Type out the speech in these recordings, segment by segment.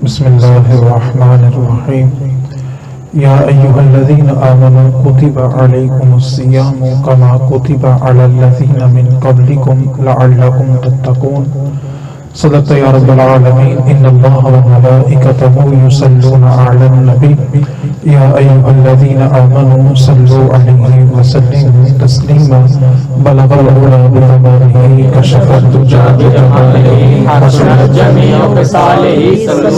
بسم الله الرحمن الرحيم يا أيها الذين آمنوا كتب عليكم الصيام كما كتب على الذين من قبلكم لعلكم تتقون صدق يا رب العالمين إن الله وملائكته يصلون على النبي يا أيها الذين آمنوا صلوا عليه وسلموا تسليما بلغ العلا بكماله كشف الدجى بجماله حسنت جميع خصاله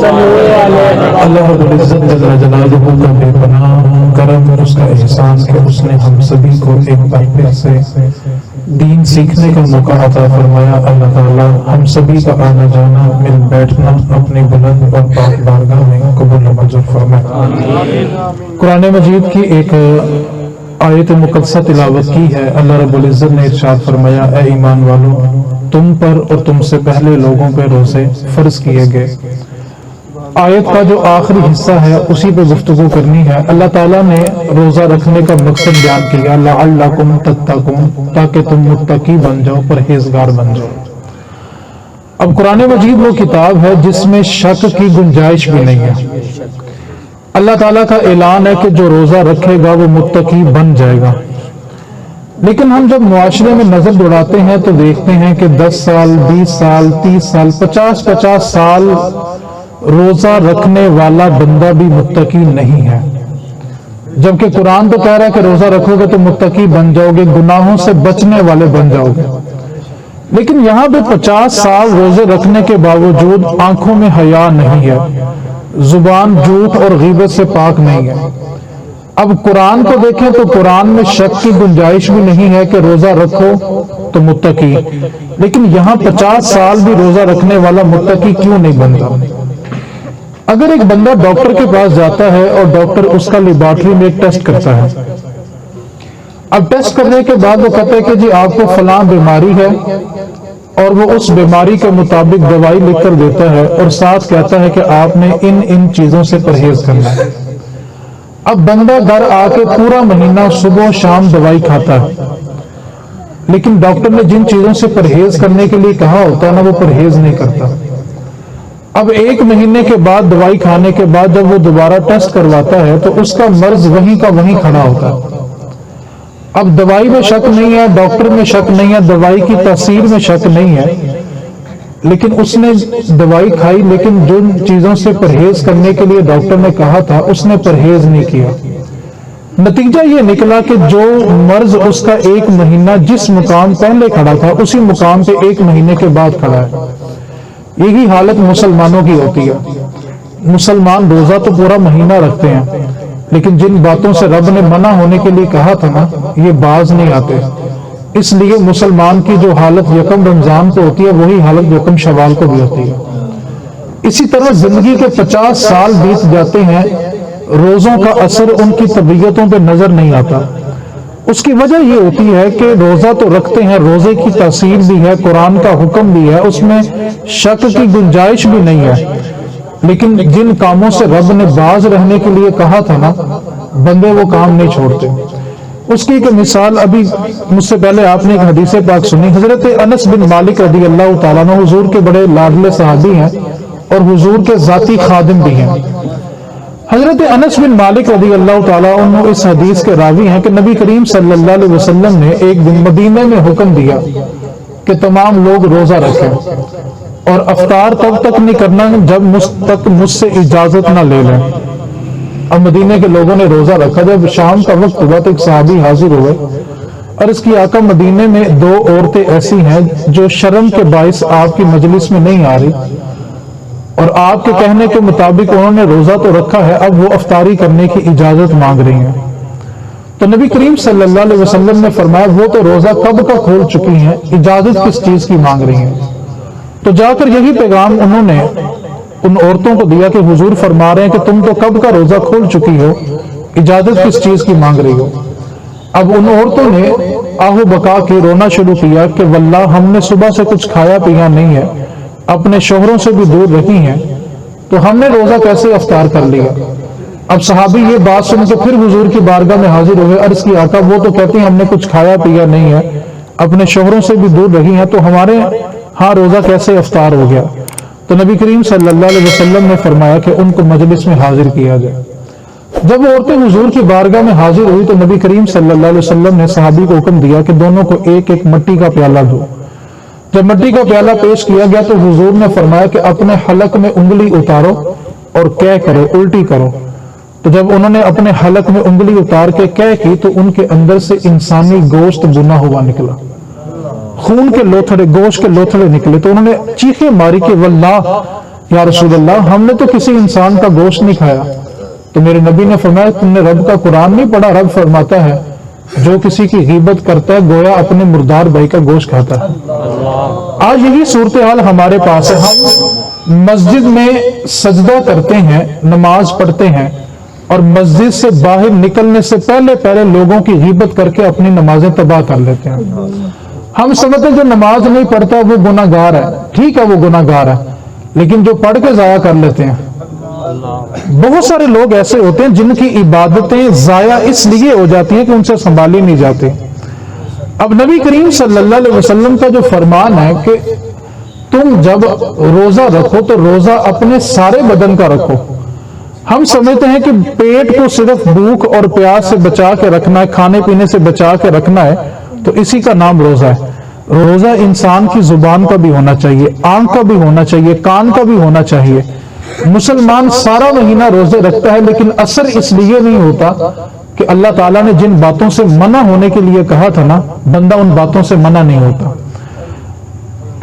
صلوا علیہ اللہ رب العزت جل جلالہ کا بے پناہ کرم اس کا احسان کہ اس نے ہم سبھی کو ایک بار پھر سے دین سیکھنے کا موقع عطا فرمایا۔ اللہ تعالی ہم سبھی کا آنا جانا مل بیٹھنا اپنی بلند اور پاک بارگاہ میں قبول و منظور فرمائے۔ قرآن مجید کی ایک آیت مقدسہ تلاوت کی ہے۔ اللہ رب العزت نے ارشاد فرمایا اے ایمان والو تم پر اور تم سے پہلے لوگوں پہ روزے فرض کیے گئے۔ آیت کا جو آخری حصہ ہے اسی پہ گفتگو کرنی ہے۔ اللہ تعالیٰ نے روزہ رکھنے کا مقصد بیان کیا لعلکم تتقون، تاکہ تم متقی بن جاؤ، پرہیزگار بن جاؤ۔ اب قرآن مجید وہ کتاب ہے جس میں شک کی گنجائش بھی نہیں ہے۔ اللہ تعالیٰ کا اعلان ہے کہ جو روزہ رکھے گا وہ متقی بن جائے گا، لیکن ہم جب معاشرے میں نظر دوڑاتے ہیں تو دیکھتے ہیں کہ 10 سال 20 سال 30 سال 50 سال روزہ رکھنے والا بندہ بھی متقی نہیں ہے، جبکہ قرآن تو کہہ رہا ہے کہ روزہ رکھو گے تو متقی بن جاؤ گے، گناہوں سے بچنے والے بن جاؤ گے، لیکن یہاں پہ 50 سال روزے رکھنے کے باوجود آنکھوں میں حیا نہیں ہے، زبان جھوٹ اور غیبت سے پاک نہیں ہے۔ اب قرآن کو دیکھیں تو قرآن میں شک کی گنجائش بھی نہیں ہے کہ روزہ رکھو تو متقی، لیکن یہاں 50 سال بھی روزہ رکھنے والا متقی کیوں نہیں بنتا؟ اگر ایک بندہ ڈاکٹر کے پاس جاتا ہے اور ڈاکٹر اس کا لیبارٹری میں ایک ٹیسٹ کرتا ہے، اب ٹیسٹ کرنے کے بعد وہ کہتا ہے کہ جی آپ کو فلاں بیماری ہے، اور وہ اس بیماری کے مطابق دوائی لکھ کر دیتا ہے اور ساتھ کہتا ہے کہ آپ نے ان چیزوں سے پرہیز کرنا ہے۔ اب بندہ گھر آ کے پورا مہینہ صبح و شام دوائی کھاتا ہے، لیکن ڈاکٹر نے جن چیزوں سے پرہیز کرنے کے لیے کہا ہوتا ہے نا وہ پرہیز نہیں کرتا۔ اب 1 مہینے کے بعد دوائی کھانے کے بعد جب وہ دوبارہ ٹیسٹ کرواتا ہے تو اس کا مرض وہیں کا وہیں کھڑا ہوتا ہے۔ اب دوائی میں شک نہیں ہے، ڈاکٹر میں شک نہیں ہے، دوائی کی تاثیر میں شک نہیں ہے، لیکن اس نے دوائی کھائی، لیکن جن چیزوں سے پرہیز کرنے کے لیے ڈاکٹر نے کہا تھا اس نے پرہیز نہیں کیا۔ نتیجہ یہ نکلا کہ جو مرض اس کا 1 مہینہ جس مقام پہلے کھڑا تھا اسی مقام پہ 1 مہینے کے بعد کھڑا ہے۔ یہی حالت مسلمانوں کی ہوتی ہے۔ مسلمان روزہ تو پورا مہینہ رکھتے ہیں، لیکن جن باتوں سے رب نے منع ہونے کے لیے کہا تھا نا یہ باز نہیں آتے، اس لیے مسلمان کی جو حالت یکم رمضان کو ہوتی ہے وہی حالت یکم شوال کو بھی ہوتی ہے۔ اسی طرح زندگی کے 50 سال بیت جاتے ہیں، روزوں کا اثر ان کی طبیعتوں پہ نظر نہیں آتا۔ اس کی وجہ یہ ہوتی ہے کہ روزہ تو رکھتے ہیں، روزے کی تاثیر بھی ہے، قرآن کا حکم بھی ہے، اس میں شک کی گنجائش بھی نہیں ہے، لیکن جن کاموں سے رب نے باز رہنے کے لیے کہا تھا نا بندے وہ کام نہیں چھوڑتے۔ اس کی ایک مثال ابھی مجھ سے پہلے آپ نے ایک حدیث پاک سنی، حضرت انس بن مالک رضی اللہ تعالیٰ عنہ حضور کے بڑے لاڈلے صحابی ہیں اور حضور کے ذاتی خادم بھی ہیں۔ حضرت انس بن مالک رضی اللہ تعالیٰ عنہ اس حدیث کے راوی ہیں کہ نبی کریم صلی اللہ علیہ وسلم نے ایک دن مدینے میں حکم دیا کہ تمام لوگ روزہ رکھیں اور افطار تب تک نہیں کرنا جب مجھ سے اجازت نہ لے لیں۔ اب مدینے کے لوگوں نے روزہ رکھا، جب شام کا وقت ہوا تو ایک صحابی حاضر ہوئے، عرض کی آقا مدینے میں 2 عورتیں ایسی ہیں جو شرم کے باعث آپ کی مجلس میں نہیں آ رہی، اور آپ کے کہنے کے مطابق انہوں نے روزہ تو رکھا ہے، اب وہ افطاری کرنے کی اجازت مانگ رہی ہیں۔ تو نبی کریم صلی اللہ علیہ وسلم نے فرمایا وہ تو روزہ کب کا کھول چکی ہیں، اجازت کس چیز کی مانگ رہی ہیں؟ تو جا کر یہی پیغام انہوں نے ان عورتوں کو دیا کہ حضور فرما رہے ہیں کہ تم تو کب کا روزہ کھول چکی ہو، اجازت کس چیز کی مانگ رہی ہو؟ اب ان عورتوں نے آہو بکا کے رونا شروع کیا کہ واللہ ہم نے صبح سے کچھ کھایا پیا نہیں ہے، اپنے شوہروں سے بھی دور رہی ہیں، تو ہم نے روزہ کیسے افطار کر لیا؟ اب صحابی یہ بات سن کے پھر حضور کی بارگاہ میں حاضر ہوئے، عرض کی آقا وہ تو کہتی ہیں ہم نے کچھ کھایا پیا نہیں ہے، اپنے شوہروں سے بھی دور رہی ہیں، تو ہمارے ہاں روزہ کیسے افطار ہو گیا؟ تو تو نبی کریم صلی اللہ علیہ وسلم نے فرمایا کہ ان کو مجلس میں حاضر کیا جائے۔ جب وہ عورتیں حضور کی بارگاہ میں حاضر ہوئی تو نبی کریم صلی اللہ علیہ وسلم نے صحابی کو حکم دیا کہ دونوں کو ایک ایک مٹی کا پیالہ دو۔ جب مٹی کا پیالہ پیش کیا گیا تو حضور نے فرمایا کہ اپنے حلق میں انگلی اتارو اور کہہ کرو، الٹی کرو۔ تو جب انہوں نے اپنے حلق میں انگلی اتار کے کہہ کی تو ان کے اندر سے انسانی گوشت بنا ہوا نکلا، خون کے لوتھڑے، گوشت کے لوتھڑے نکلے۔ تو انہوں نے چیخیں ماری کہ واللہ یا رسول اللہ، ہم نے تو کسی انسان کا گوشت نہیں کھایا۔ تو میرے نبی نے فرمایا تم نے رب کا قرآن نہیں پڑھا؟ رب فرماتا ہے جو کسی کی غیبت کرتا ہے گویا اپنے مردار بھائی کا گوشت کھاتا ہے۔ آج یہی صورتحال ہمارے پاس ہے۔ ہم مسجد میں سجدہ کرتے ہیں، نماز پڑھتے ہیں، اور مسجد سے باہر نکلنے سے پہلے لوگوں کی غیبت کر کے اپنی نمازیں تباہ کر لیتے ہیں۔ ہم سمجھتے ہیں جو نماز نہیں پڑھتا وہ گناہ گار ہے، ٹھیک ہے وہ گناہ گار ہے، لیکن جو پڑھ کے ضائع کر لیتے ہیں، بہت سارے لوگ ایسے ہوتے ہیں جن کی عبادتیں ضائع اس لیے ہو جاتی ہیں کہ ان سے سنبھالی نہیں جاتی۔ اب نبی کریم صلی اللہ علیہ وسلم کا جو فرمان ہے کہ تم جب روزہ رکھو تو روزہ اپنے سارے بدن کا رکھو۔ ہم سمجھتے ہیں کہ پیٹ کو صرف بھوک اور پیاس سے بچا کے رکھنا ہے، کھانے پینے سے بچا کے رکھنا ہے، تو اسی کا نام روزہ ہے۔ روزہ انسان کی زبان کا بھی ہونا چاہیے، آنکھ کا بھی ہونا چاہیے، کان کا بھی ہونا چاہیے۔ مسلمان سارا مہینہ روزے رکھتا ہے لیکن اثر اس لیے نہیں ہوتا کہ اللہ تعالیٰ نے جن باتوں سے منع ہونے کے لیے کہا تھا نا، بندہ ان باتوں سے منع نہیں ہوتا۔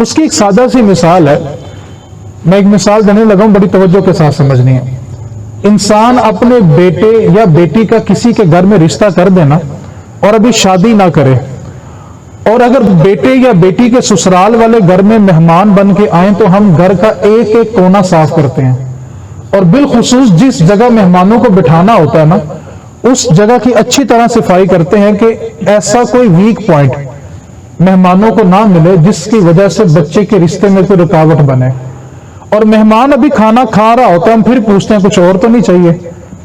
اس کی ایک سادہ سی مثال ہے، میں ایک مثال دینے لگا ہوں، بڑی توجہ کے ساتھ سمجھنی ہے۔ انسان اپنے بیٹے یا بیٹی کا کسی کے گھر میں رشتہ کر دینا اور ابھی شادی نہ کرے، اور اگر بیٹے یا بیٹی کے سسرال والے گھر میں مہمان بن کے آئیں تو ہم گھر کا ایک ایک کونا صاف کرتے ہیں، اور بالخصوص جس جگہ مہمانوں کو بٹھانا ہوتا ہے نا اس جگہ کی اچھی طرح صفائی کرتے ہیں کہ ایسا کوئی ویک پوائنٹ مہمانوں کو نہ ملے جس کی وجہ سے بچے کے رشتے میں کوئی رکاوٹ بنے۔ اور مہمان ابھی کھانا کھا رہا ہوتا ہے، ہم پھر پوچھتے ہیں کچھ اور تو نہیں چاہیے،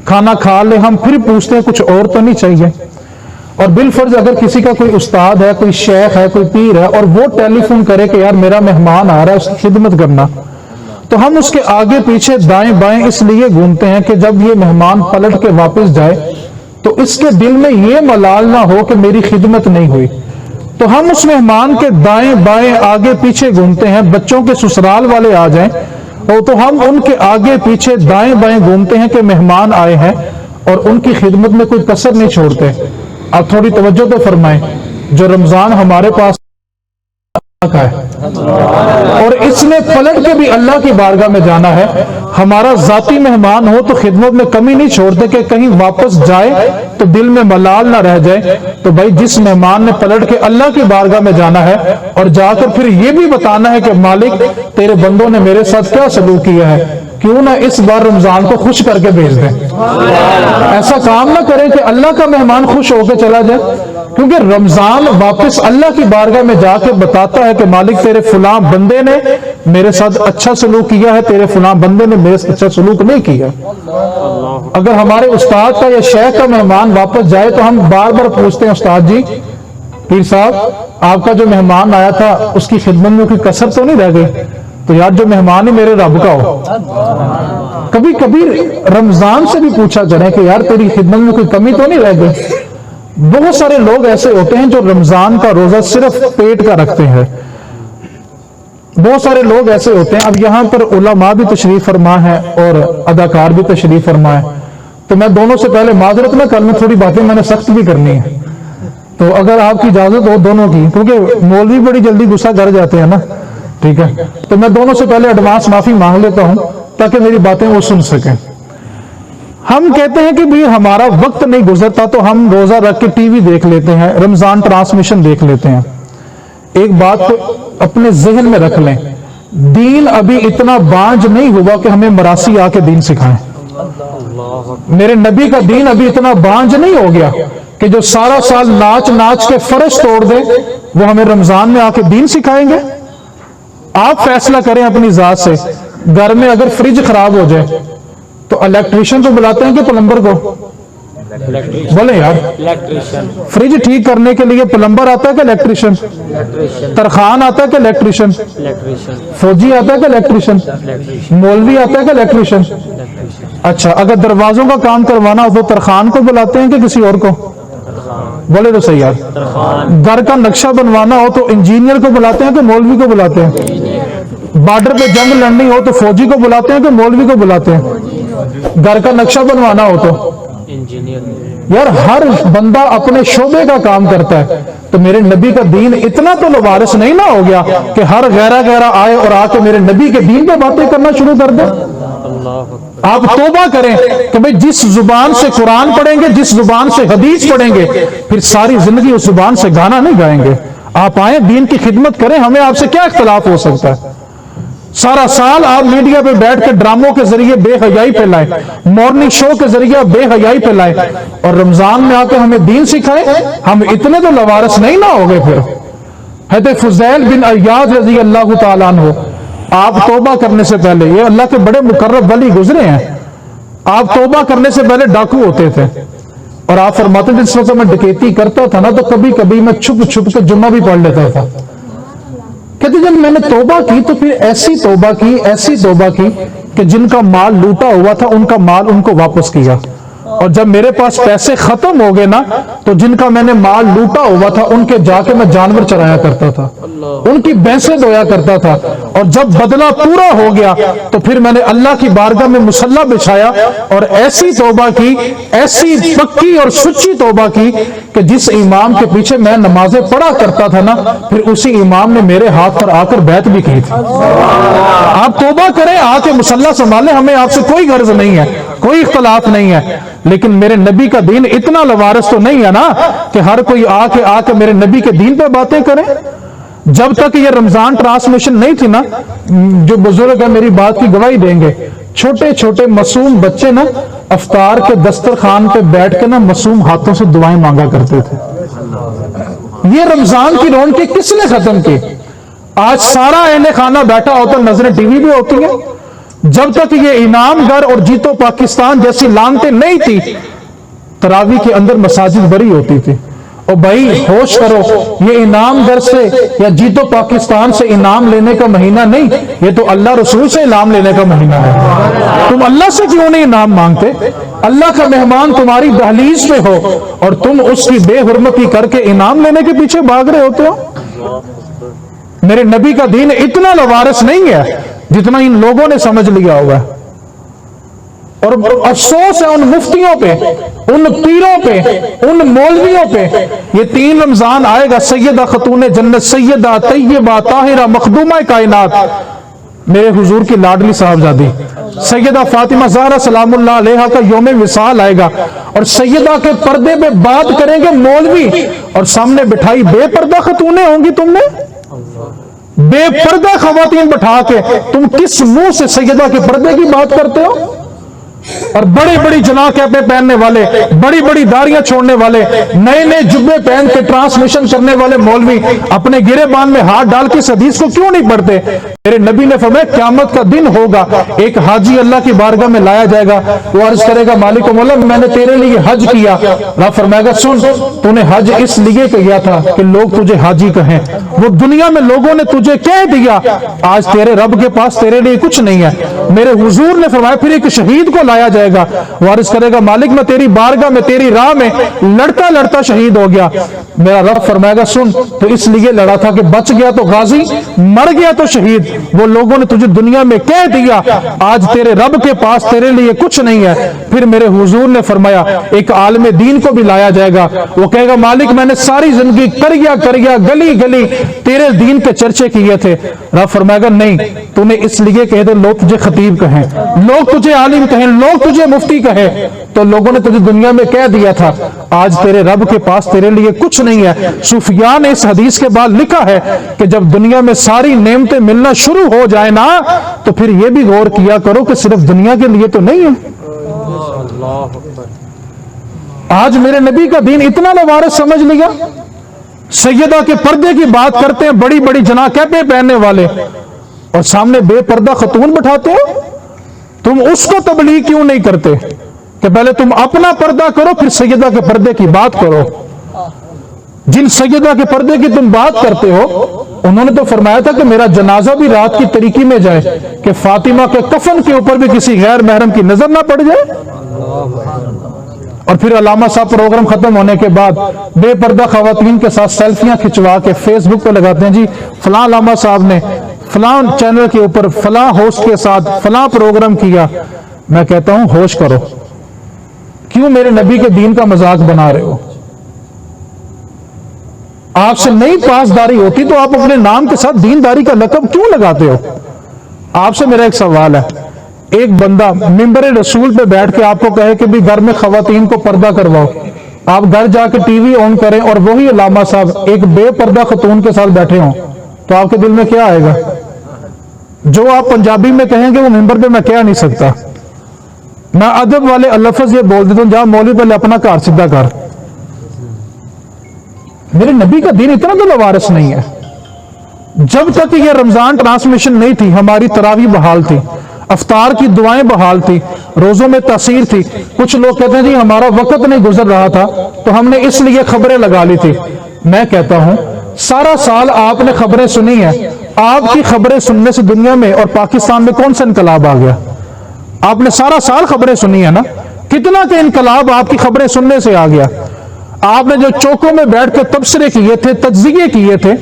کھانا کھا لے ہم پھر پوچھتے ہیں کچھ اور تو نہیں چاہیے۔ اور بالفرض اگر کسی کا کوئی استاد ہے، کوئی شیخ ہے، کوئی پیر ہے، اور وہ ٹیلی فون کرے کہ یار میرا مہمان آ رہا ہے اس کی خدمت کرنا، تو ہم اس کے آگے پیچھے دائیں بائیں اس لیے گھومتے ہیں کہ جب یہ مہمان پلٹ کے واپس جائے تو اس کے دل میں یہ ملال نہ ہو کہ میری خدمت نہیں ہوئی۔ تو ہم اس مہمان کے دائیں بائیں آگے پیچھے گھومتے ہیں۔ بچوں کے سسرال والے آ جائیں تو ہم ان کے آگے پیچھے دائیں بائیں گھومتے ہیں کہ مہمان آئے ہیں، اور ان کی خدمت میں کوئی کسر نہیں چھوڑتے۔ آپ تھوڑی توجہ تو فرمائیں، جو رمضان ہمارے پاس کا ہے اور اس نے پلٹ کے بھی اللہ کی بارگاہ میں جانا ہے، ہمارا ذاتی مہمان ہو تو خدمت میں کمی نہیں چھوڑتے کہ کہیں واپس جائے تو دل میں ملال نہ رہ جائے۔ تو بھائی جس مہمان نے پلٹ کے اللہ کی بارگاہ میں جانا ہے اور جا کر پھر یہ بھی بتانا ہے کہ مالک تیرے بندوں نے میرے ساتھ کیا سلوک کیا ہے، کیوں نہ اس بار رمضان کو خوش کر کے بھیج دیں۔ ایسا کام نہ کریں کہ اللہ کا مہمان خوش ہو کے چلا جائے، کیونکہ رمضان واپس اللہ کی بارگاہ میں جا کے بتاتا ہے کہ مالک تیرے فلاں بندے نے میرے ساتھ اچھا سلوک کیا ہے، تیرے فلاں بندے نے میرے ساتھ اچھا سلوک نہیں کیا۔ اگر ہمارے استاد کا یا شیخ کا مہمان واپس جائے تو ہم بار بار پوچھتے ہیں استاد جی، پیر صاحب آپ کا جو مہمان آیا تھا اس کی خدمت میں کوئی کسر تو نہیں رہ گئی؟ تو یار جو مہمان ہی میرے رب کا ہو۔ کبھی کبھی رمضان سے بھی پوچھا کریں کہ یار تیری خدمت میں کوئی کمی تو نہیں رہ گئی۔ بہت سارے لوگ ایسے ہوتے ہیں جو رمضان کا روزہ صرف پیٹ کا رکھتے ہیں، بہت سارے لوگ ایسے ہوتے ہیں۔ اب یہاں پر علماء بھی تشریف فرما ہے اور اداکار بھی تشریف فرما ہے، تو میں دونوں سے پہلے معذرت میں کر لوں، تھوڑی باتیں میں نے سخت بھی کرنی ہے، تو اگر آپ کی اجازت ہو دونوں کی، کیونکہ مولوی بڑی جلدی غصہ کر جاتے ہیں نا، ٹھیک ہے، تو میں دونوں سے پہلے ایڈوانس معافی مانگ لیتا ہوں تاکہ میری باتیں وہ سن سکیں۔ ہم کہتے ہیں کہ بھی ہمارا وقت نہیں گزرتا تو ہم روزہ رکھ کے ٹی وی دیکھ لیتے ہیں، رمضان ٹرانسمیشن دیکھ لیتے ہیں۔ ایک بات کو اپنے ذہن میں رکھ لیں، دین ابھی اتنا بانج نہیں ہوا کہ ہمیں مراسی آ کے دین سکھائیں۔ میرے نبی کا دین ابھی اتنا بانج نہیں ہو گیا کہ جو سارا سال ناچ ناچ کے فرش توڑ دے وہ ہمیں رمضان میں آ کے دین سکھائیں گے۔ آپ فیصلہ کریں اپنی ذات سے، گھر میں اگر فریج خراب ہو جائے تو الیکٹریشین تو بلاتے ہیں کہ پلمبر کو؟ بولے یار, الیکٹریشین فریج ٹھیک کرنے کے لیے پلمبر آتا ہے کہ الیکٹریشین, ترخان آتا ہے کہ الیکٹریشین, فوجی آتا ہے کہ الیکٹریشین, مولوی آتا ہے کہ الیکٹریشین. اچھا, اگر دروازوں کا کام کروانا ہو تو ترخان کو بلاتے ہیں کہ کسی اور کو؟ بولے تو صحیح یار. گھر کا نقشہ بنوانا ہو تو انجینئر کو بلاتے ہیں کہ مولوی کو بلاتے ہیں؟ بارڈر پہ جنگ لڑنی ہو تو فوجی کو بلاتے ہیں کہ مولوی کو بلاتے ہیں؟ گھر کا نقشہ بنوانا ہو تو یار ہر بندہ اپنے شعبے کا کام کرتا ہے. تو میرے نبی کا دین اتنا تو لوارث نہیں نہ ہو گیا کہ ہر غیرہ آئے اور آ کے میرے نبی کے دین پہ باتیں کرنا شروع کر دے. آپ توبہ کریں کہ بھئی جس زبان سے قرآن پڑھیں گے, جس زبان سے حدیث پڑھیں گے, پھر ساری زندگی اس زبان سے گانا نہیں گائیں گے. آپ آئیں دین کی خدمت کریں, ہمیں آپ سے کیا اختلاف ہو سکتا ہے؟ سارا سال آپ میڈیا پہ بیٹھ کے ڈراموں کے ذریعے بے حیائی پھیلائیں, مارننگ شو کے ذریعے بے حیائی پھیلائیں, اور رمضان میں آ کے ہمیں دین سکھائیں. ہم اتنے تو لوارث نہیں نہ ہو گئے. پھر حضرت فضیل بن عیاض رضی اللہ تعالیٰ عنہ, آپ توبہ کرنے سے پہلے, یہ اللہ کے بڑے مقرب ولی گزرے ہیں, آپ توبہ کرنے سے پہلے ڈاکو ہوتے تھے, اور آپ فرماتے تھے جس وقت میں ڈکیتی کرتا تھا نا تو کبھی کبھی میں چھپ چھپ کے جمعہ بھی پڑھ لیتا تھا. کہتے جب میں نے توبہ کی تو پھر ایسی توبہ کی کہ جن کا مال لوٹا ہوا تھا ان کا مال ان کو واپس کیا, اور جب میرے پاس پیسے ختم ہو گئے نا تو جن کا میں نے مال لوٹا ہوا تھا ان کے جا کے میں جانور چرایا کرتا تھا, ان کی بھینسیں دھویا کرتا تھا, اور جب بدلہ پورا ہو گیا تو پھر میں نے اللہ کی بارگاہ میں مصلی بچھایا اور ایسی توبہ کی, ایسی پکی اور سچی توبہ کی کہ جس امام کے پیچھے میں نمازیں پڑھا کرتا تھا نا, پھر اسی امام نے میرے ہاتھ پر آ کر بیعت بھی کی تھی. آپ توبہ کریں, آ کے مصلی سنبھالیں, ہمیں آپ سے کوئی غرض نہیں ہے, کوئی اختلاف نہیں ہے. لیکن میرے نبی کا دین اتنا لوارث تو نہیں ہے نا کہ ہر کوئی آ کے میرے نبی کے دین پہ باتیں کرے. جب تک یہ رمضان ٹرانسمیشن نہیں تھی نا, جو بزرگ ہیں میری بات کی گواہی دیں گے, چھوٹے چھوٹے معصوم بچے نا افطار کے دسترخوان پہ بیٹھ کے نا معصوم ہاتھوں سے دعائیں مانگا کرتے تھے. یہ رمضان کی رونقیں کس نے ختم کی؟ آج سارا اہل خانہ بیٹھا ہوتا, نظریں ٹی وی پہ ہوتی ہیں. جب تک یہ انعام گھر اور جیتو پاکستان جیسی لانتیں نہیں تھی, تراویح کے اندر مساجد بری ہوتی تھی. اور بھائی ہوش کرو, یہ انعام گھر سے یا جیتو پاکستان سے انعام لینے کا مہینہ نہیں, یہ تو اللہ رسول سے انعام لینے کا مہینہ ہے. تم اللہ سے کیوں نہیں انعام مانگتے؟ اللہ کا مہمان تمہاری دہلیز پہ ہو اور تم اس کی بے حرمتی کر کے انعام لینے کے پیچھے بھاگ رہے ہوتے ہو. میرے نبی کا دین اتنا لوارث نہیں ہے جتنا ان لوگوں نے سمجھ لیا ہوگا. اور افسوس ہے ان مفتیوں پہ, ان پیروں پہ, ان مولویوں پہ. یہ 3 رمضان آئے گا, سیدہ خاتون جنت, سیدہ طیبہ طاہرہ مخدومہ کائنات, میرے حضور کی لاڈلی صاحبزادی سیدہ فاطمہ زہرا سلام اللہ علیہا کا یوم وصال آئے گا, اور سیدہ کے پردے پہ بات کریں گے مولوی, اور سامنے بٹھائی بے پردہ خاتونیں ہوں گی. تم نے بے پردہ خواتین بٹھا کے تم کس منہ سے سیدہ کے پردے کی بات کرتے ہو؟ اور بڑی بڑی جناح کیپیں پہننے والے, بڑی بڑی داڑیاں چھوڑنے والے, نئے نئے جبے پہن کے ٹرانسمیشن کرنے والے مولوی اپنے گریبان میں ہاتھ ڈال کے اس حدیث کو کیوں نہیں پڑھتے؟ میرے نبی نے فرمایا قیامت کا دن ہوگا, ایک حاجی اللہ کی بارگاہ میں لایا جائے گا, وہ عرض کرے گا مالک و مولا میں نے تیرے لیے حج کیا. رب فرمائے گا سن, تو نے حج اس لیے کیا تھا کہ لوگ تجھے حاجی کہیں. وہ دنیا میں لوگوں نے تجھے کہہ دیا, آج تیرے رب کے پاس تیرے لیے کچھ نہیں ہے. میرے حضور نے فرمایا پھر ایک شہید کو لایا جائے گا, وہ عرض کرے گا مالک میں تیری بارگاہ میں تیری راہ میں لڑتا لڑتا شہید ہو گیا. میرا رب فرمائے گا سن, تو اس لیے لڑا تھا کہ بچ گیا تو غازی, مر گیا تو شہید. وہ لوگوں نے تجھے دنیا میں کہہ دیا, آج تیرے رب کے پاس تیرے لیے کچھ نہیں ہے. پھر میرے حضور نے فرمایا ایک عالم دین کو بھی لایا جائے گا, وہ کہے گا مالک میں نے ساری زندگی کریا گلی گلی تیرے دین کے چرچے کیے تھے. رب فرمائے گا نہیں, تو نے اس لیے کہہ دے لوگ تجھے خطیب کہیں, لوگ تجھے عالم کہیں, لوگ تجھے مفتی کہیں, تو لوگوں نے تجھے دنیا میں کہہ دیا تھا, آج تیرے رب کے پاس تیرے لیے کچھ نہیں ہے. صوفیاء نے اس حدیث کے بعد لکھا ہے کہ جب دنیا میں ساری نعمتیں ملنا شروع ہو جائے نا, تو پھر یہ بھی غور کیا کرو کہ صرف دنیا کے لیے تو نہیں ہے. آج میرے نبی کا دین اتنا لوارث سمجھ لیا, سیدہ کے پردے کی بات کرتے ہیں, بڑی بڑی جناح کیپیں پہننے والے, اور سامنے بے پردہ خاتون بٹھاتے ہو. تم اس کو تبلیغ کیوں نہیں کرتے کہ پہلے تم اپنا پردہ کرو پھر سیدہ کے پردے کی بات کرو. جن سیدہ کے پردے کی تم بات کرتے ہو انہوں نے تو فرمایا تھا کہ میرا جنازہ بھی رات کی طریقے میں جائے کہ فاطمہ کے کفن کے اوپر بھی کسی غیر محرم کی نظر نہ پڑ جائے. اور پھر علامہ صاحب پروگرام ختم ہونے کے بعد بے پردہ خواتین کے ساتھ سیلفیاں کھچوا کے فیس بک پہ لگاتے ہیں جی فلاں علامہ صاحب نے فلاں چینل کے اوپر فلاں ہوسٹ کے ساتھ فلاں پروگرام کیا. میں کہتا ہوں ہوش کرو, کیوں میرے نبی کے دین کا مذاق بنا رہے ہو؟ آپ سے نہیں پاسداری ہوتی تو آپ اپنے نام کے ساتھ دینداری کا لقب کیوں لگاتے ہو؟ آپ سے میرا ایک سوال ہے, ایک بندہ ممبر رسول پہ بیٹھ کے آپ کو کہے کہ بھی گھر میں خواتین کو پردہ کرواؤ, آپ گھر جا کے ٹی وی آن کریں اور وہی علامہ صاحب ایک بے پردہ خاتون کے ساتھ بیٹھے ہوں تو آپ کے دل میں کیا آئے گا؟ جو آپ پنجابی میں کہیں گے وہ ممبر پہ میں کہہ نہیں سکتا. میں ادب والے الفظ یہ بول دیتا ہوں, جہاں مولوی پہلے اپنا کار سیدھا کر. میرے نبی کا دین اتنا تو لوارث نہیں ہے. جب تک یہ رمضان ٹرانسمیشن نہیں تھی ہماری تراویح بحال تھی, افطار کی دعائیں بحال تھی, روزوں میں تاثیر تھی. کچھ لوگ کہتے ہیں جی ہمارا وقت نہیں گزر رہا تھا تو ہم نے اس لیے خبریں لگا لی تھی. میں کہتا ہوں سارا سال آپ نے خبریں سنی ہیں, آپ کی خبریں سننے سے دنیا میں اور پاکستان میں کون سا انقلاب آ گیا؟ آپ نے سارا سال خبریں سنی ہیں نا, کتنا کہ انقلاب آپ کی خبریں سننے سے آ گیا. آپ نے جو چوکوں میں بیٹھ کے تبصرے کیے تھے, تجزیے کیے تھے,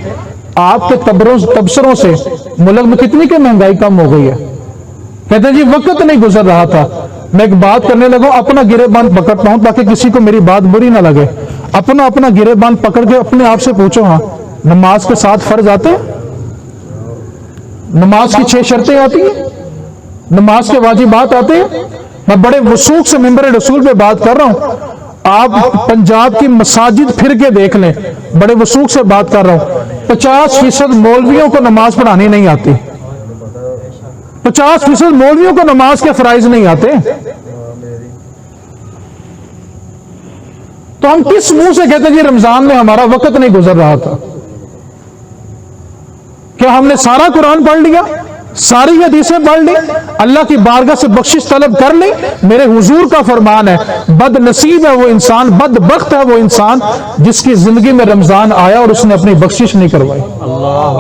آپ کے تبصروں سے ملک میں کتنی کہ مہنگائی کم ہو گئی ہے. کہتے ہیں جی وقت نہیں گزر رہا تھا. میں ایک بات کرنے لگا, اپنا گرے باندھ پکڑتا ہوں تاکہ کسی کو میری بات بری نہ لگے. اپنا گرے باندھ پکڑ کے اپنے آپ سے پوچھو, ہاں نماز کے ساتھ فرض آتے ہیں؟ نماز کی 6 شرطیں آتی ہیں, نماز کے واجبات آتے ہیں. میں بڑے وثوق سے ممبر رسول پہ بات کر رہا ہوں. آپ پنجاب کی مساجد پھر کے دیکھ لیں, بڑے وثوق سے بات کر رہا ہوں. 50% مولویوں کو نماز پڑھانی نہیں آتی. 50% مولویوں کو نماز کے فرائض نہیں آتے. تو ہم کس منہ سے کہتے ہیں جی رمضان میں ہمارا وقت نہیں گزر رہا تھا؟ کیا ہم نے سارا قرآن پڑھ لیا, ساری حدیثیں پڑھ لی, اللہ کی بارگاہ سے بخشش طلب کر لی؟ میرے حضور کا فرمان ہے بد نصیب ہے وہ انسان, بدبخت ہے وہ انسان جس کی زندگی میں رمضان آیا اور اس نے اپنی بخشش نہیں کروائی.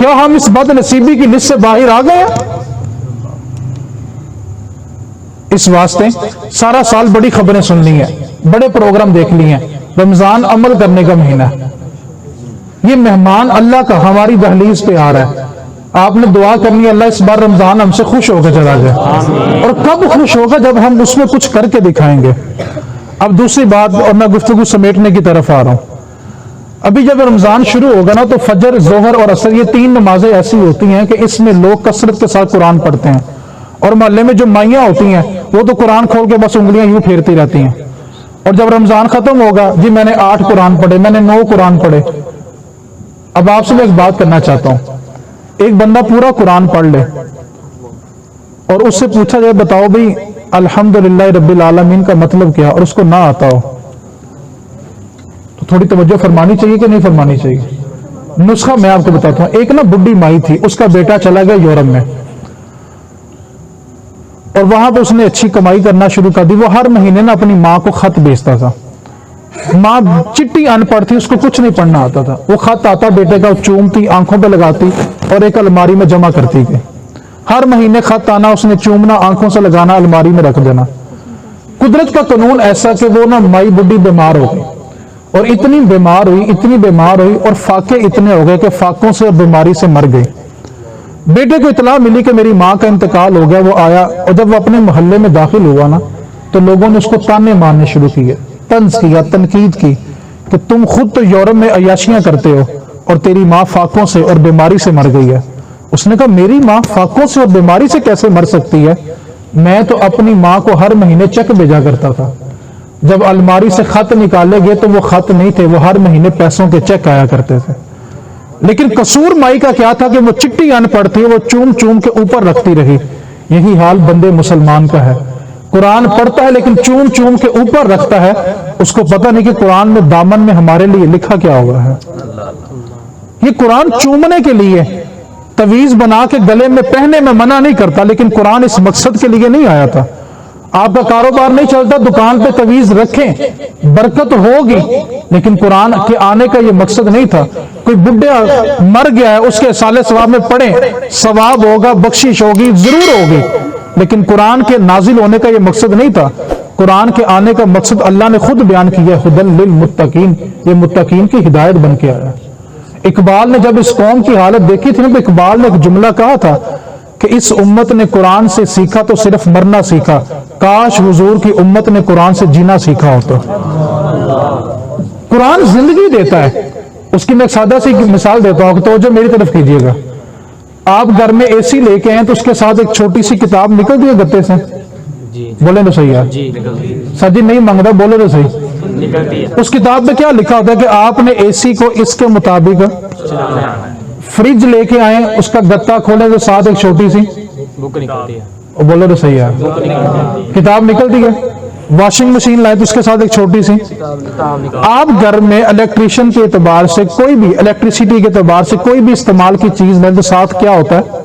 کیا ہم اس بد نصیبی کی لسٹ سے باہر آ گئے ہیں؟ اس واسطے سارا سال بڑی خبریں سن لی ہیں, بڑے پروگرام دیکھ لی ہیں. رمضان عمل کرنے کا مہینہ ہے. یہ مہمان اللہ کا ہماری دہلیز پہ آ رہا ہے. آپ نے دعا کرنی ہے اللہ اس بار رمضان ہم سے خوش ہو کے چلا جائے. اور کب خوش ہوگا؟ جب ہم اس میں کچھ کر کے دکھائیں گے. اب دوسری بات, اور میں گفتگو سمیٹنے کی طرف آ رہا ہوں. ابھی جب رمضان شروع ہوگا نا تو فجر, ظہر اور عصر یہ 3 نمازیں ایسی ہوتی ہیں کہ اس میں لوگ کثرت کے ساتھ قرآن پڑھتے ہیں. اور محلے میں جو مائیاں ہوتی ہیں وہ تو قرآن کھول کے بس انگلیاں یوں پھیرتی رہتی ہیں. اور جب رمضان ختم ہوگا جی میں نے 8 قرآن پڑھے, میں نے 9 قرآن پڑھے. اب آپ سے میں ایک بات کرنا چاہتا ہوں, ایک بندہ پورا قرآن پڑھ لے اور اس سے پوچھا جائے بتاؤ بھائی الحمدللہ رب العالمین کا مطلب کیا, اور اس کو نہ آتا ہو تو تھوڑی توجہ فرمانی چاہیے کہ نہیں فرمانی چاہیے؟ نسخہ میں آپ کو بتاتا ہوں. ایک نا بڈھی مائی تھی, اس کا بیٹا چلا گیا یورپ میں اور وہاں پہ اس نے اچھی کمائی کرنا شروع کر دی. وہ ہر مہینے نا اپنی ماں کو خط بھیجتا تھا. ماں چٹی ان پڑھ تھی, اس کو کچھ نہیں پڑھنا آتا تھا. وہ خط آتا بیٹے کا, چومتی, آنکھوں پہ لگاتی اور ایک الماری میں جمع کرتی گئی. ہر مہینے خط آنا, اس نے چومنا, آنکھوں سے لگانا, الماری میں رکھ دینا. قدرت کا قانون ایسا کہ وہ نا مائی بڈھی بیمار ہو گئی اور اتنی بیمار ہوئی اور فاقے اتنے ہو گئے کہ فاقوں سے اور بیماری سے مر گئی. بیٹے کو اطلاع ملی کہ میری ماں کا انتقال ہو گیا. وہ آیا اور جب وہ اپنے محلے میں داخل ہوا نا تو لوگوں نے اس کو تانے مارنے شروع کیے, طنز کیا, تنقید کی کہ تم خود تو یورپ میں عیاشیاں کرتے ہو اور تیری ماں فاقوں سے اور بیماری سے مر گئی ہے. اس نے کہا میری ماں فاقوں سے اور بیماری سے کیسے مر سکتی ہے؟ میں تو اپنی ماں کو ہر مہینے چیک بھیجا کرتا تھا. جب الماری سے خط نکالے گئے تو وہ خط نہیں تھے, وہ ہر مہینے پیسوں کے چیک آیا کرتے تھے. لیکن قصور مائی کا کیا تھا کہ وہ چٹی ان پڑھ تھی, وہ چوم چوم کے اوپر رکھتی رہی. یہی حال بندے مسلمان کا ہے. قرآن پڑھتا ہے لیکن چوم چوم کے اوپر رکھتا ہے. اس کو پتہ نہیں کہ قرآن میں دامن میں ہمارے لیے لکھا کیا ہوا ہے. یہ قرآن چومنے کے لیے, تعویذ بنا کے گلے میں پہننے میں منع نہیں کرتا, لیکن قرآن اس مقصد کے لیے نہیں آیا تھا. آپ کا کاروبار نہیں چلتا، دکان پہ تعویذ رکھیں، برکت ہوگی، لیکن قرآن کے آنے کا یہ مقصد نہیں تھا۔ کوئی بڈھا مر گیا ہے، اس کے سال ثواب میں پڑھیں، ثواب ہوگا، بخشش ہوگی، ضرور ہوگی، لیکن قرآن کے نازل ہونے کا یہ مقصد نہیں تھا۔ قرآن کے آنے کا مقصد اللہ نے خود بیان کیا، ہدی للمتقین، یہ متقین کی ہدایت بن کے آیا۔ اقبال نے جب اس قوم کی حالت دیکھی تھی نا، تو اقبال نے ایک جملہ کہا تھا کہ اس امت نے قرآن سے سیکھا تو صرف مرنا سیکھا، کاش حضور کی امت نے قرآن سے جینا سیکھا ہوتا۔ قرآن زندگی دیتا ہے۔ اس کی میں ایک سادہ سی مثال دیتا ہوں، توجہ میری طرف کیجیے گا۔ آپ گھر میں اے سی لے کے آئیں تو اس کے ساتھ ایک چھوٹی سی کتاب نکلتی ہے گتے سے، بولے تو صحیح ہے، جی نکلتی ہے، سر جی نہیں مانگتا، بولے تو صحیح۔ نکلتی ہے، اس کتاب میں کیا لکھا ہوتا ہے کہ آپ نے اے سی کو اس کے مطابق، چلانا ہے، فریج لے کے آئیں، اس کا گتا کھولیں تو ساتھ ایک چھوٹی سی، بک نکلتی ہے، وہ بولے تو صحیح ہے، بک نکلتی ہے، کتاب نکلتی ہے۔ واشنگ مشین لائے تو اس کے ساتھ ایک چھوٹی سی۔ کتاب نکلتی آپ گھر میں الیکٹریشین کے اعتبار سے کوئی بھی، الیکٹریسٹی کے اعتبار سے کوئی بھی استعمال کی چیز میں تو ساتھ کیا ہوتا ہے؟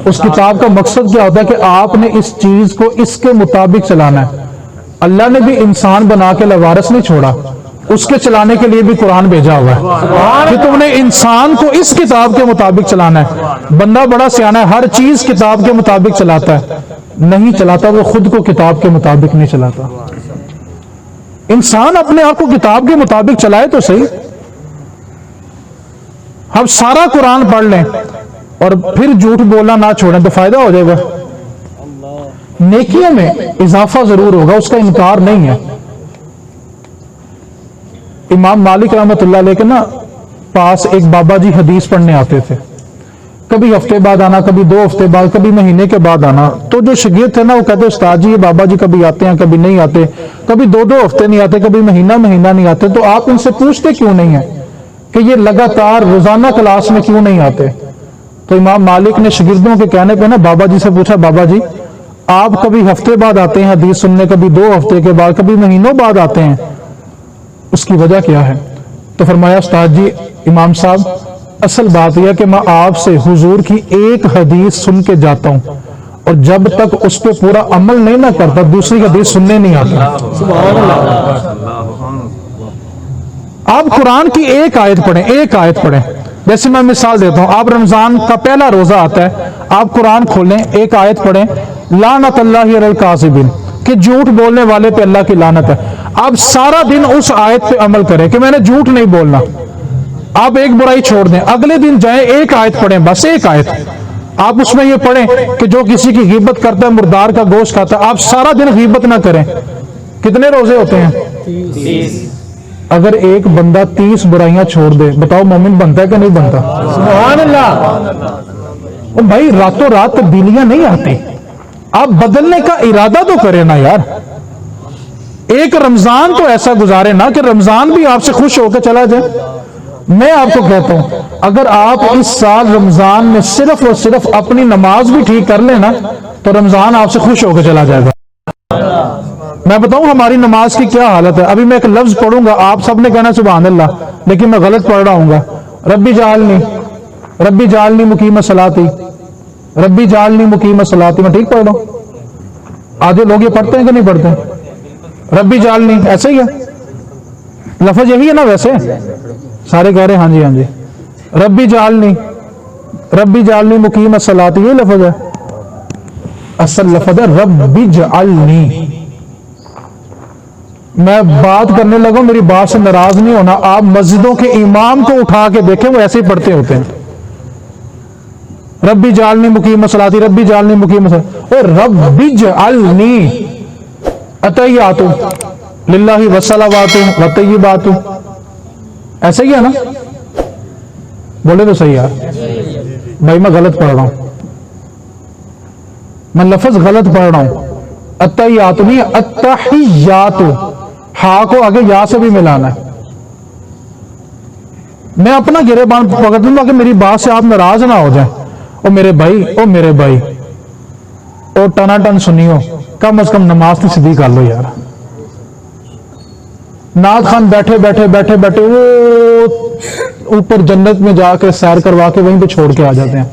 اس کتاب کا مقصد کیا ہوتا ہے کہ آپ نے اس چیز کو اس کے مطابق چلانا ہے۔ اللہ نے بھی انسان بنا کے لوارث نہیں چھوڑا، اس کے چلانے کے لیے بھی قرآن بھیجا ہوا ہے کہ تم نے انسان کو اس کتاب کے مطابق چلانا ہے۔ بندہ بڑا سیانا ہے، ہر چیز کتاب کے مطابق چلاتا ہے، نہیں چلاتا، وہ خود کو کتاب کے مطابق نہیں چلاتا۔ انسان اپنے آپ کو کتاب کے مطابق چلائے تو صحیح۔ ہم سارا قرآن پڑھ لیں اور پھر جھوٹ بولنا نہ چھوڑیں تو فائدہ ہو جائے گا؟ نیکیوں میں اضافہ ضرور ہوگا، اس کا انکار نہیں ہے۔ امام مالک رحمۃ اللہ علیہ کے نا پاس ایک بابا جی حدیث پڑھنے آتے تھے، کبھی ہفتے بعد آنا، کبھی 2 ہفتے بعد، کبھی مہینے کے بعد آنا۔ تو جو شاگرد تھے نا وہ کہتے استاد جی یہ بابا جی کبھی آتے ہیں کبھی نہیں آتے، کبھی 2 ہفتے نہیں آتے، کبھی مہینہ نہیں آتے، تو آپ ان سے پوچھتے کیوں نہیں ہیں کہ یہ لگاتار روزانہ کلاس میں کیوں نہیں آتے؟ تو امام مالک نے شاگردوں کے کہنے پہ نا بابا جی سے پوچھا، بابا جی آپ کبھی ہفتے بعد آتے ہیں حدیث سننے، کبھی 2 ہفتے کے بعد، کبھی مہینوں بعد آتے ہیں، اس کی وجہ کیا ہے؟ تو فرمایا استاد جی امام صاحب اصل بات یہ ہے کہ میں آپ سے حضور کی ایک حدیث سن کے جاتا ہوں، اور جب تک اس پہ پورا عمل نہیں نہ کرتا دوسری حدیث سننے نہیں آتا۔ آپ قرآن کی ایک آیت پڑھیں، ایک آیت پڑھیں۔ جیسے میں مثال دیتا ہوں، آپ رمضان کا پہلا روزہ آتا ہے، آپ قرآن کھولیں، ایک آیت پڑھیں، لعنت اللہ علی الکاذبین، کہ جھوٹ بولنے والے پہ اللہ کی لعنت ہے۔ آپ سارا دن اس آیت پہ عمل کریں کہ میں نے جھوٹ نہیں بولنا، آپ ایک برائی چھوڑ دیں، اگلے دن جائیں ایک آیت پڑھیں، بس ایک آیت، آپ اس میں یہ پڑھیں کہ جو کسی کی غیبت کرتا ہے مردار کا گوشت کھاتا ہے، آپ سارا دن غیبت نہ کریں۔ کتنے روزے ہوتے ہیں؟ 30۔ اگر ایک بندہ 30 برائیاں چھوڑ دے، بتاؤ مومن بنتا ہے کہ نہیں بنتا؟ سبحان اللہ۔ بھائی راتوں رات تبدیلیاں نہیں آتی، آپ بدلنے کا ارادہ تو کریں نا یار۔ ایک رمضان تو ایسا گزارے نا کہ رمضان بھی آپ سے خوش ہو کے چلا جائے۔ میں آپ کو کہتا ہوں اگر آپ اس سال رمضان میں صرف اور صرف اپنی نماز بھی ٹھیک کر لیں نا تو رمضان آپ سے خوش ہو کے چلا جائے گا۔ میں بتاؤں ہماری نماز کی کیا حالت ہے؟ ابھی میں ایک لفظ پڑھوں گا، آپ سب نے کہنا سبحان اللہ، لیکن میں غلط پڑھ رہا ہوں گا۔ ربی جعلنی مقیم الصلاۃ، ربی جعلنی مقیم الصلاۃ، میں ٹھیک پڑھ رہا ہوں؟ آدھے لوگ یہ پڑھتے ہیں کہ نہیں پڑھتے؟ ربی جعلنی ایسے ہی ہے، لفظ یہی ہے نا؟ ویسے سارے کہہ رہے ہاں جی ہاں جی۔ ربی جعلنی مقیم الصلاۃ، یہ لفظ ہے، اصل لفظ ہے رب اجعلنی۔ میں بات کرنے لگا، میری بات سے ناراض نہیں ہونا، آپ مسجدوں کے امام کو اٹھا کے دیکھیں وہ ایسے ہی پڑھتے ہوتے ہیں، رب اجعلنی مقیم الصلاۃ، رب اجعلنی مقیم الصلاۃ، اور رب اجعلنی التحیات للہ والصلوات والطیبات، ایسے ہی ہے نا؟ بولے تو صحیح یار۔ بھائی میں غلط پڑھ رہا ہوں، میں لفظ غلط پڑھ رہا ہوں، التحیات نہیں، التحیات، ہا کو آگے یا سے بھی ملانا ہے۔ میں اپنا گریبان پکڑ دوں گا کہ میری بات سے آپ ناراض نہ ہو جائیں۔ او میرے بھائی او ٹنا ٹن سنیو، کم از کم نماز کی سیدھی کر لو یار۔ نعت خان بیٹھے وہ اوپر جنت میں جا کے سیر کروا کے وہیں پہ چھوڑ کے آ جاتے ہیں۔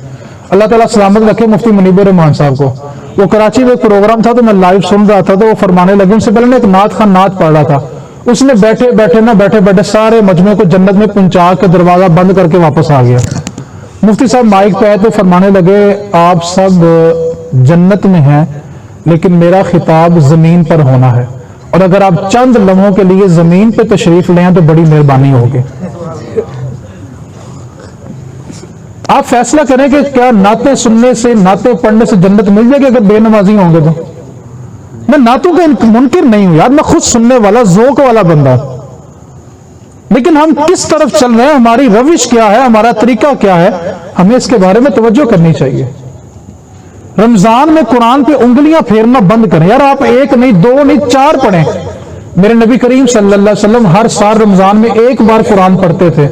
اللہ تعالیٰ سلامت رکھے مفتی منیب الرحمان صاحب کو۔ وہ کراچی میں ایک پروگرام تھا تو میں لائیو سن رہا تھا، تو وہ فرمانے لگے، ان سے پہلے ایک نعت خان نعت پڑھ رہا تھا، اس نے بیٹھے بیٹھے سارے مجمع کو جنت میں پہنچا کے دروازہ بند کر کے واپس آ گیا۔ مفتی صاحب مائک پہ آئے تو فرمانے لگے آپ سب جنت میں ہیں لیکن میرا خطاب زمین پر ہونا ہے، اور اگر آپ چند لمحوں کے لیے زمین پہ تشریف لیں تو بڑی مہربانی ہوگی۔ آپ فیصلہ کریں کہ کیا نعتیں سننے سے، نعتیں پڑھنے سے جنت مل جائے گی اگر بے نمازی ہوں گے تو؟ میں نعتوں کا منکر نہیں ہوں یار، میں خود سننے والا ذوق والا بندہ ہوں، لیکن ہم کس طرف چل رہے ہیں، ہماری روش کیا ہے، ہمارا طریقہ کیا ہے، ہمیں اس کے بارے میں توجہ کرنی چاہیے۔ رمضان میں قرآن پہ انگلیاں پھیرنا بند کریں یار، آپ ایک نہیں، دو نہیں، 4 پڑھیں۔ میرے نبی کریم صلی اللہ علیہ وسلم ہر سال رمضان میں ایک بار قرآن پڑھتے تھے،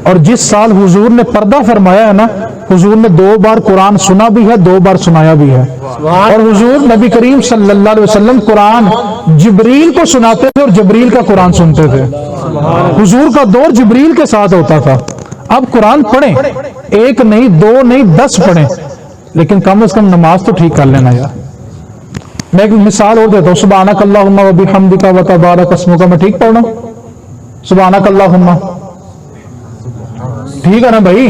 اور جس سال حضور نے پردہ فرمایا ہے نا، حضور نے 2 بار قرآن سنا بھی ہے، 2 بار سنایا بھی ہے، اور حضور نبی کریم صلی اللہ علیہ وسلم قرآن جبریل کو سناتے تھے اور جبریل کا قرآن سنتے تھے۔ حضور کا دور جبریل کے ساتھ ہوتا تھا۔ اب قرآن پڑھیں، ایک نہیں، 2 نہیں، 10 پڑھیں، لیکن کم از کم نماز تو ٹھیک کر لینا یار۔ میں ایک مثال اور دیتا ہوں، سبحانک اللہم و بحمدک و تبارک اسمک، میں ٹھیک پڑھ رہا ہوں؟ سبحانک اللہم، ٹھیک ہے نا بھائی؟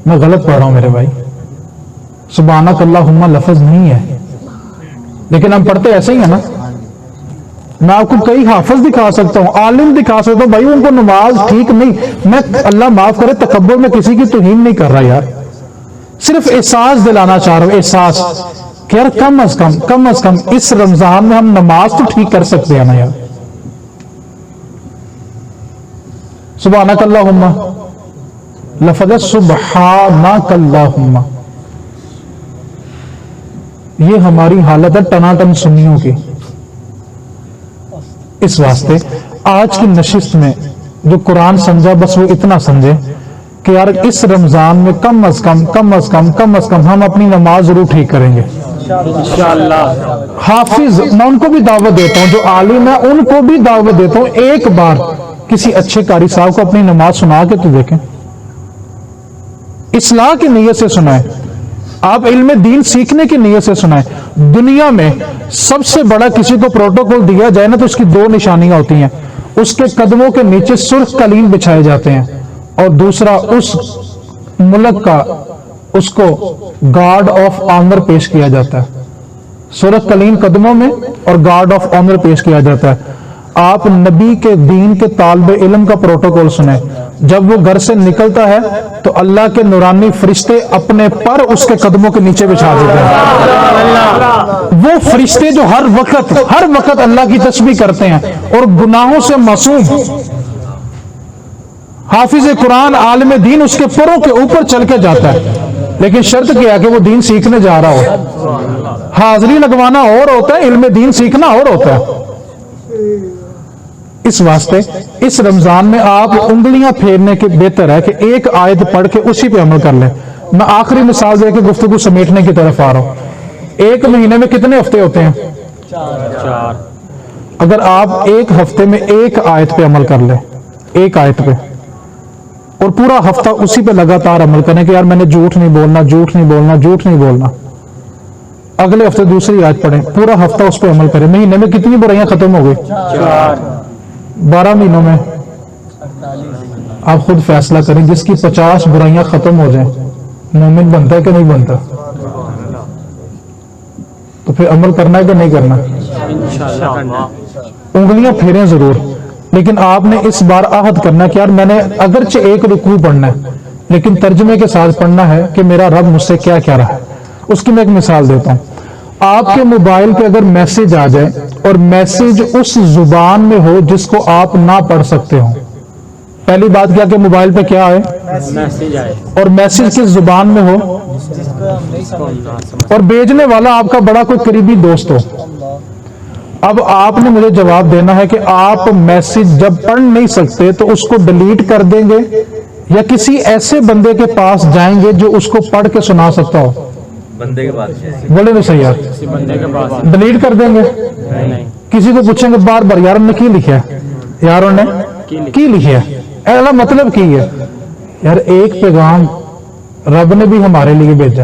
میں غلط پڑھ رہا ہوں میرے بھائی، سبحانک اللہم لفظ نہیں ہے، لیکن ہم پڑھتے ایسے ہی ہیں نا۔ میں آپ کو کئی حافظ دکھا سکتا ہوں، عالم دکھا سکتا ہوں، بھائی ان کو نماز ٹھیک نہیں۔ میں اللہ معاف کرے تکبر میں کسی کی توہین نہیں کر رہا یار، صرف احساس دلانا چاہ رہا ہوں، احساس کہ یار کم از کم اس رمضان میں ہم نماز تو ٹھیک کر سکتے ہیں نا یار۔ سبحانک اللہم لفظ سبحانک اللہم، یہ ہماری حالت ہے ٹناٹن سنیوں کی۔ اس واسطے آج کی نشست میں جو قرآن سمجھا بس وہ اتنا سمجھے کہ یار اس رمضان میں کم از کم ہم اپنی نماز ضرور ٹھیک کریں گے انشاءاللہ۔ حافظ میں ان کو بھی دعوت دیتا ہوں، جو عالم ہے ان کو بھی دعوت دیتا ہوں، ایک بار کسی اچھے قاری صاحب کو اپنی نماز سنا کے تو دیکھیں، اصلاح کی نیت سے سنائیں، آپ علم دین سیکھنے کی نیت سے سنائیں۔ دنیا میں سب سے بڑا کسی کو پروٹوکول دیا جائے نا تو اس کی 2 نشانیاں ہوتی ہیں، اس کے قدموں کے نیچے سرخ قلیم بچھائے جاتے ہیں، اور دوسرا اس ملک کا اس کو گارڈ آف آنر پیش کیا جاتا ہے، سرخ قلیم قدموں میں اور گارڈ آف آنر پیش کیا جاتا ہے۔ آپ نبی کے دین کے طالب علم کا پروٹوکول سنیں، جب وہ گھر سے نکلتا ہے تو اللہ کے نورانی فرشتے اپنے پر اس کے قدموں کے نیچے بچھا دیتے ہیں۔ وہ فرشتے جو ہر وقت اللہ کی تسبیح کرتے ہیں اور گناہوں سے معصوم، حافظ قرآن عالم دین اس کے پروں کے اوپر چل کے جاتا ہے، لیکن شرط کیا ہے کہ وہ دین سیکھنے جا رہا ہو۔ حاضری لگوانا اور ہوتا ہے، علم دین سیکھنا اور ہوتا ہے۔ اس واسطے اس رمضان میں آپ انگلیاں پھیرنے کے بہتر ہے کہ ایک آیت پڑھ کے اسی پہ عمل کر لیں۔ میں آخری مثال دے کے گفتگو سمیٹنے کی طرف آ رہا ہوں۔ ایک مہینے میں کتنے ہفتے ہوتے ہیں؟ 4۔ اگر آپ ایک ہفتے میں ایک آیت پہ عمل کر لیں، ایک آیت پہ، اور پورا ہفتہ اسی پہ لگاتار عمل کریں کہ یار میں نے جھوٹ نہیں بولنا، اگلے ہفتے دوسری آیت پڑھیں، پورا ہفتہ اس پہ عمل کریں، مہینے میں کتنی برائیاں ختم ہو گئی؟ 4۔ 12 مہینوں میں آپ خود فیصلہ کریں، جس کی 50 برائیاں ختم ہو جائیں مومن بنتا ہے کہ نہیں بنتا؟ تو پھر عمل کرنا ہے کہ نہیں کرنا؟ انشاءاللہ۔ انگلیاں پھیریں ضرور، لیکن آپ نے اس بار عہد کرنا کہ یار میں نے اگرچہ ایک رکوع پڑھنا ہے لیکن ترجمے کے ساتھ پڑھنا ہے کہ میرا رب مجھ سے کیا کہہ رہا ہے۔ اس کی میں ایک مثال دیتا ہوں، آپ کے موبائل پہ اگر میسج آ جائے اور میسج اس زبان میں ہو جس کو آپ نہ پڑھ سکتے ہو، پہلی بات کیا کہ موبائل پہ کیا آئے؟ میسج آئے، اور میسج کس زبان میں ہو، اور بھیجنے والا آپ کا بڑا کوئی قریبی دوست ہو۔ اب آپ نے مجھے جواب دینا ہے کہ آپ میسج جب پڑھ نہیں سکتے تو اس کو ڈیلیٹ کر دیں گے یا کسی ایسے بندے کے پاس جائیں گے جو اس کو پڑھ کے سنا سکتا ہو؟ بندے کے پاس بولے تو صحیح یار، کسی بندے کے پاس ڈیلیٹ کر دیں گے؟ نہیں۔ کسی کو پوچھیں گے بار بار یار نے کی لکھا ہے، یاروں نے کی لکھا ہے، اہلا مطلب کی ہے؟ یار ایک پیغام رب نے بھی ہمارے لیے بھیجا،